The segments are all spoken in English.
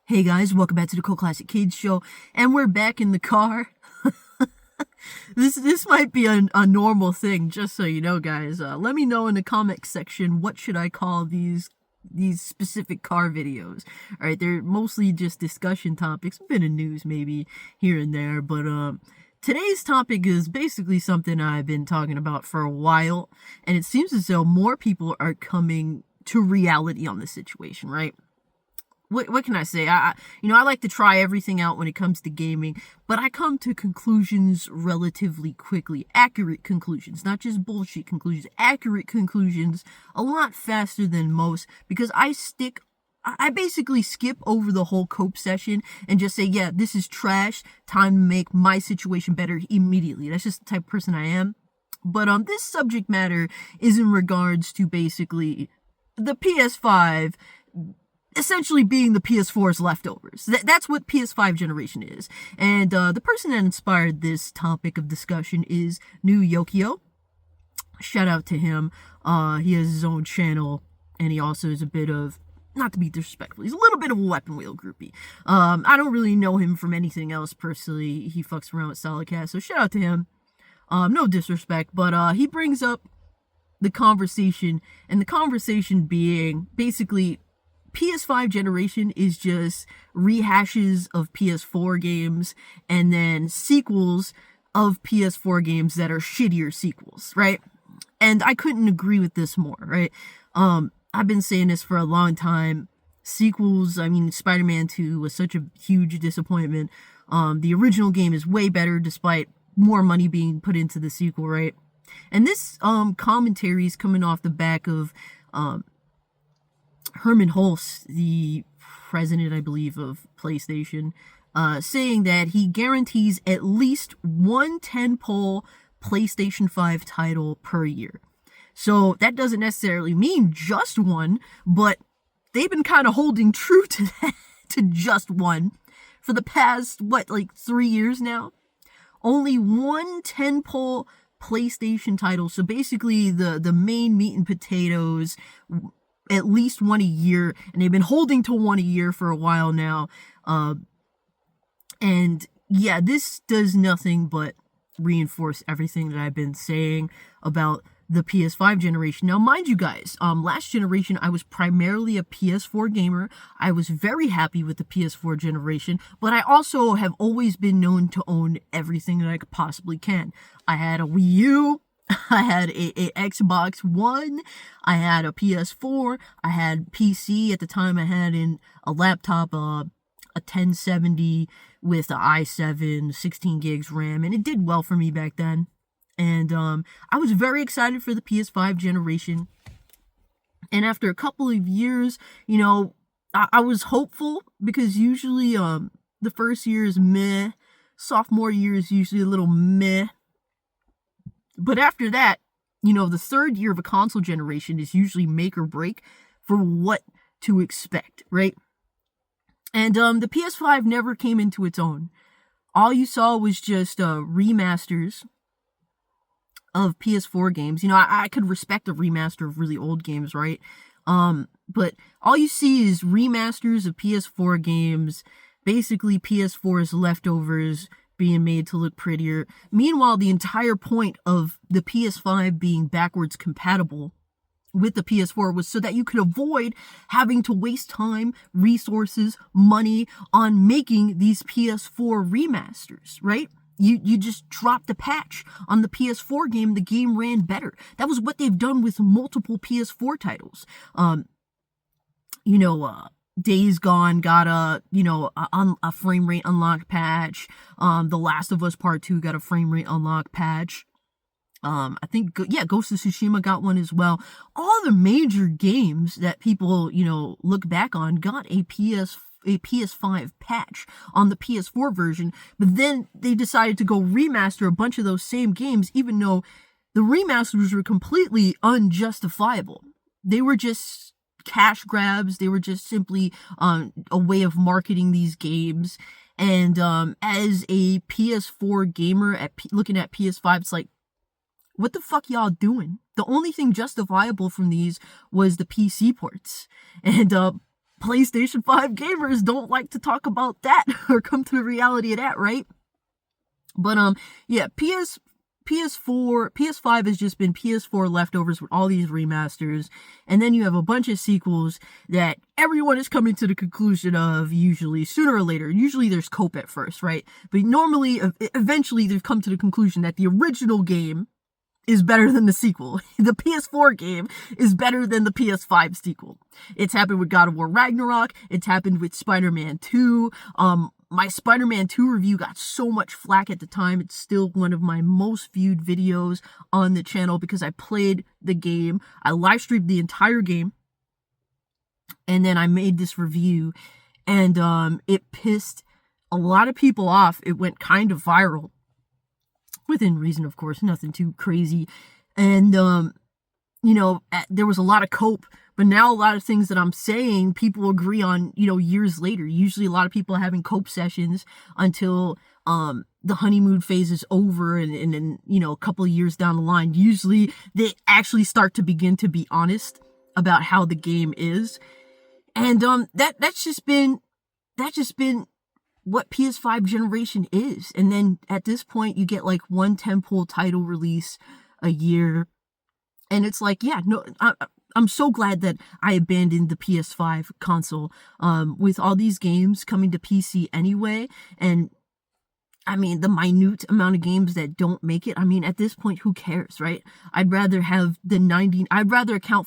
Hey guys, welcome back to the Cool Classic Kids Show, and we're back in the car. This might be a normal thing, just so you know, guys. Let me know in the comment section what should I call these specific car videos. All right, they're mostly just discussion topics, a bit of news maybe here and there, but today's topic is basically something I've been talking about for a while, and it seems as though more people are coming to reality on this situation, right? What can I say? I like to try everything out when it comes to gaming, but I come to conclusions relatively quickly. Accurate conclusions, not just bullshit conclusions. Accurate conclusions a lot faster than most, because I basically skip over the whole cope session and just say, yeah, this is trash. Time to make my situation better immediately. That's just the type of person I am. But this subject matter is in regards to basically the PS5 essentially being the PS4's leftovers. That's what PS5 generation is. And the person that inspired this topic of discussion is New Yokio. Shout out to him. He has his own channel, and he also is a bit of, not to be disrespectful, he's a little bit of a weapon wheel groupie. I don't really know him from anything else personally. He fucks around with Solidcast, so shout out to him. No disrespect, but he brings up the conversation, and the conversation being basically PS5 generation is just rehashes of PS4 games and then sequels of PS4 games that are shittier sequels, right? And I couldn't agree with this more, right? I've been saying this for a long time. Sequels, I mean, Spider-Man 2 was such a huge disappointment. The original game is way better despite more money being put into the sequel, right? And this commentary is coming off the back of Herman Hulst, the president, I believe, of PlayStation, saying that he guarantees at least one tentpole PlayStation 5 title per year. So that doesn't necessarily mean just one, but they've been kind of holding true to that, to just one, for the past, 3 years now? Only one tentpole PlayStation title, so basically the main meat and potatoes, at least one a year, and they've been holding to one a year for a while now. And yeah, this does nothing but reinforce everything that I've been saying about the PS5 generation. Now, mind you guys, last generation, I was primarily a PS4 gamer. I was very happy with the PS4 generation, but I also have always been known to own everything that I could possibly can. I had a Wii U, I had a Xbox One, I had a PS4, I had PC. At the time I had a laptop, a 1070 with an i7, 16 gigs RAM, and it did well for me back then. And I was very excited for the PS5 generation. And after a couple of years, I was hopeful, because usually the first year is meh, sophomore year is usually a little meh. But after that, the third year of a console generation is usually make or break for what to expect, right? And the PS5 never came into its own. All you saw was just remasters of PS4 games. I could respect a remaster of really old games, right? But all you see is remasters of PS4 games, basically PS4's leftovers being made to look prettier. Meanwhile, the entire point of the PS5 being backwards compatible with the PS4 was so that you could avoid having to waste time, resources, money on making these PS4 remasters, right? You just dropped a patch on the PS4 game, the game ran better. That was what they've done with multiple PS4 titles. Days Gone got a frame rate unlock patch. The Last of Us Part 2 got a frame rate unlock patch. I think, Ghost of Tsushima got one as well. All the major games that people, look back on got a PS5 patch on the PS4 version, but then they decided to go remaster a bunch of those same games, even though the remasters were completely unjustifiable. They were just cash grabs. They were just simply a way of marketing these games. And as a PS4 gamer looking at PS5, it's like, what the fuck y'all doing? The only thing justifiable from these was the PC ports. And PlayStation 5 gamers don't like to talk about that or come to the reality of that, right? But yeah, PS4, PS5 has just been PS4 leftovers with all these remasters, and then you have a bunch of sequels that everyone is coming to the conclusion of, usually sooner or later. Usually there's cope at first, right? But normally, eventually they've come to the conclusion that the original game is better than the sequel. The PS4 game is better than the PS5 sequel. It's happened with God of War Ragnarok. It's happened with Spider-Man 2. My Spider-Man 2 review got so much flack at the time. It's still one of my most viewed videos on the channel because I played the game. I live streamed the entire game. And then I made this review. And it pissed a lot of people off. It went kind of viral. Within reason, of course, nothing too crazy. And, there was a lot of cope, but now a lot of things that I'm saying, people agree on, years later. Usually a lot of people are having cope sessions until, the honeymoon phase is over and then, a couple of years down the line, usually they actually start to begin to be honest about how the game is. And, that's just been what PS5 generation is. And then at this point you get like one tentpole title release a year, and it's like, yeah, no, I'm so glad that I abandoned the PS5 console with all these games coming to PC anyway. And I mean, the minute amount of games that don't make it, I mean, at this point, who cares, right? I'd rather account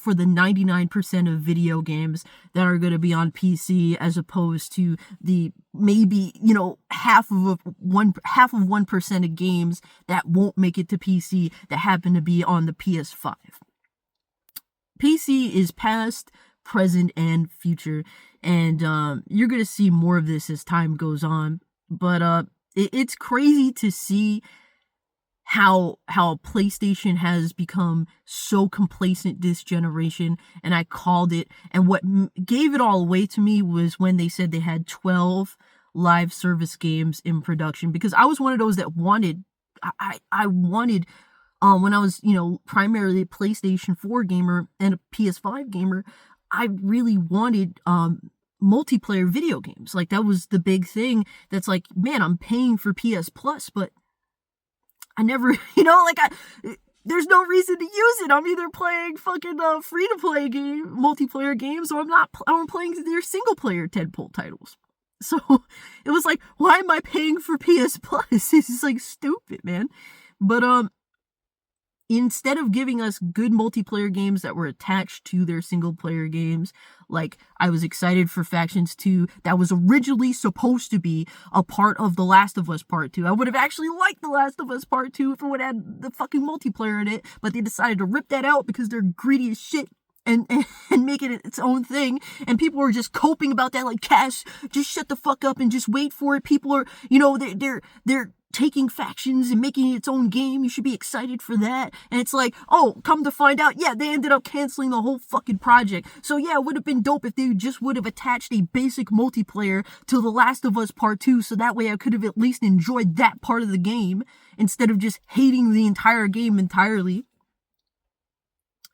for the 99% of video games that are going to be on PC as opposed to the maybe, half of 1% of games that won't make it to PC that happen to be on the PS5. PC is past, present, and future, and you're going to see more of this as time goes on. But it's crazy to see how PlayStation has become so complacent this generation, and I called it. And what gave it all away to me was when they said they had 12 live service games in production, because I was one of those that wanted, I wanted, when I was, primarily a PlayStation 4 gamer and a PS5 gamer, I really wanted, multiplayer video games. Like, that was the big thing. That's like, man, I'm paying for PS Plus, but I never, there's no reason to use it. I'm either playing fucking free-to-play multiplayer games, or I'm playing their single-player tentpole titles. So it was like, why am I paying for PS Plus? This is like stupid, man. But instead of giving us good multiplayer games that were attached to their single player games, like I was excited for Factions 2, that was originally supposed to be a part of The Last of Us Part 2. I would have actually liked The Last of Us Part 2 if it would have had the fucking multiplayer in it, but they decided to rip that out because they're greedy as shit. And make it its own thing, and people were just coping about that, like, Cash, just shut the fuck up and just wait for it. People are, they're taking Factions and making it its own game. You should be excited for that. And it's like, oh, come to find out, yeah, they ended up canceling the whole fucking project. So yeah, it would have been dope if they just would have attached a basic multiplayer to The Last of Us Part 2, so that way I could have at least enjoyed that part of the game instead of just hating the entire game entirely.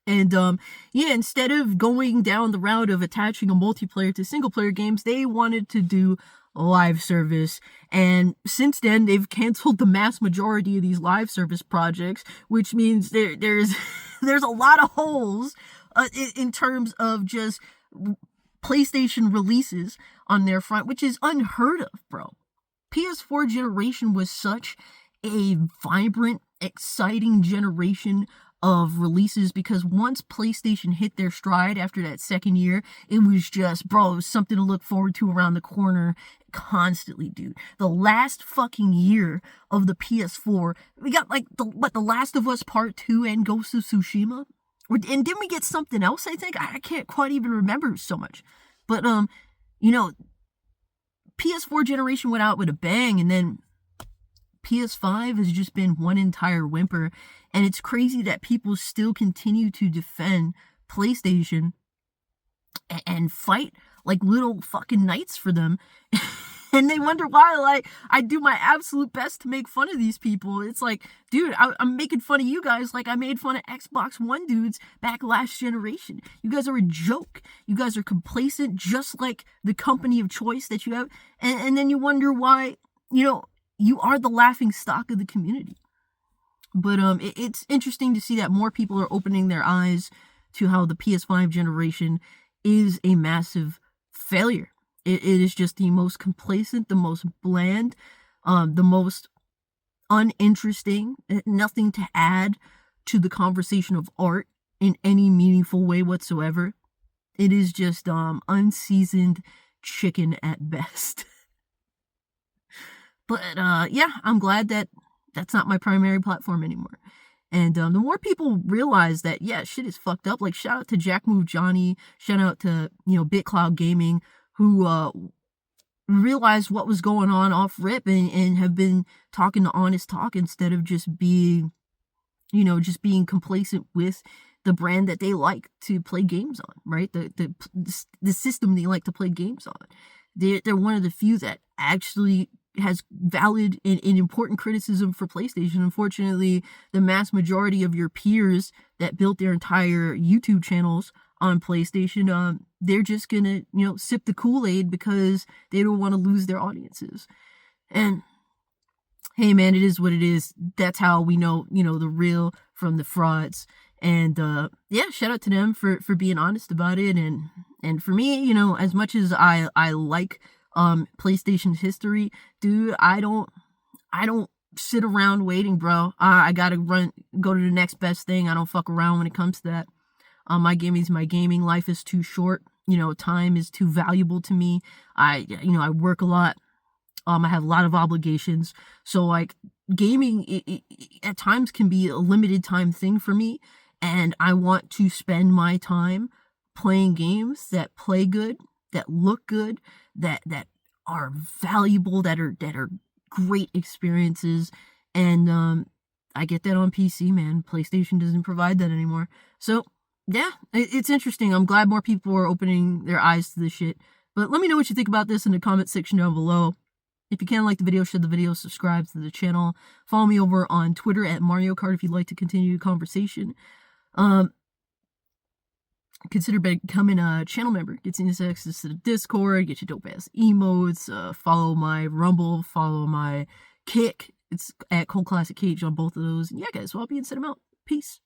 And, instead of going down the route of attaching a multiplayer to single-player games, they wanted to do live service. And since then, they've canceled the mass majority of these live service projects, which means there's a lot of holes in terms of just PlayStation releases on their front, which is unheard of, bro. PS4 generation was such a vibrant, exciting generation of releases, because once PlayStation hit their stride after that second year, it was just, bro, it was something to look forward to around the corner constantly, dude. The last fucking year of the PS4, we got like The Last of Us Part 2 and Ghost of Tsushima, and didn't we get something else? I think I can't quite even remember so much, but PS4 generation went out with a bang, and then PS5 has just been one entire whimper. And it's crazy that people still continue to defend PlayStation and fight like little fucking knights for them. And they wonder why, like, I do my absolute best to make fun of these people. It's like, dude, I'm making fun of you guys like I made fun of Xbox One dudes back last generation. You guys are a joke. You guys are complacent, just like the company of choice that you have. And then you wonder why, you are the laughing stock of the community. But it's interesting to see that more people are opening their eyes to how the PS5 generation is a massive failure. It is just the most complacent, the most bland, the most uninteresting, nothing to add to the conversation of art in any meaningful way whatsoever. It is just unseasoned chicken at best. But yeah, I'm glad that that's not my primary platform anymore. And the more people realize that, yeah, shit is fucked up. Like, shout out to Jack Move Johnny, shout out to BitCloud Gaming, who realized what was going on off rip and have been talking the honest talk instead of just being complacent with the brand that they like to play games on, right? The system they like to play games on. They're one of the few that actually has valid and important criticism for PlayStation. Unfortunately, the mass majority of your peers that built their entire YouTube channels on PlayStation, they're just gonna, sip the Kool-Aid because they don't want to lose their audiences. And hey, man, it is what it is. That's how we know, the real from the frauds. And yeah, shout out to them for being honest about it. And for me, as much as I like PlayStation's history, dude, I don't sit around waiting, bro. I gotta go to the next best thing. I don't fuck around when it comes to that. My gaming's my gaming. Life is too short. Time is too valuable to me. I work a lot. I have a lot of obligations. So like gaming, it at times can be a limited time thing for me. And I want to spend my time playing games that play good, that look good, that are valuable, that are great experiences. And I get that on PC, man. PlayStation doesn't provide that anymore. So yeah, it's interesting. I'm glad more people are opening their eyes to this shit. But let me know what you think about this in the comment section down below. If you can, like the video, share the video, subscribe to the channel. Follow me over on Twitter at Mario Kart if you'd like to continue the conversation. Consider becoming a channel member. Gets you access to the Discord, get your dope ass emotes, follow my Rumble, follow my Kick. It's at Cold Classic Cage on both of those. And yeah, guys, well, I'll be and set them out. Peace.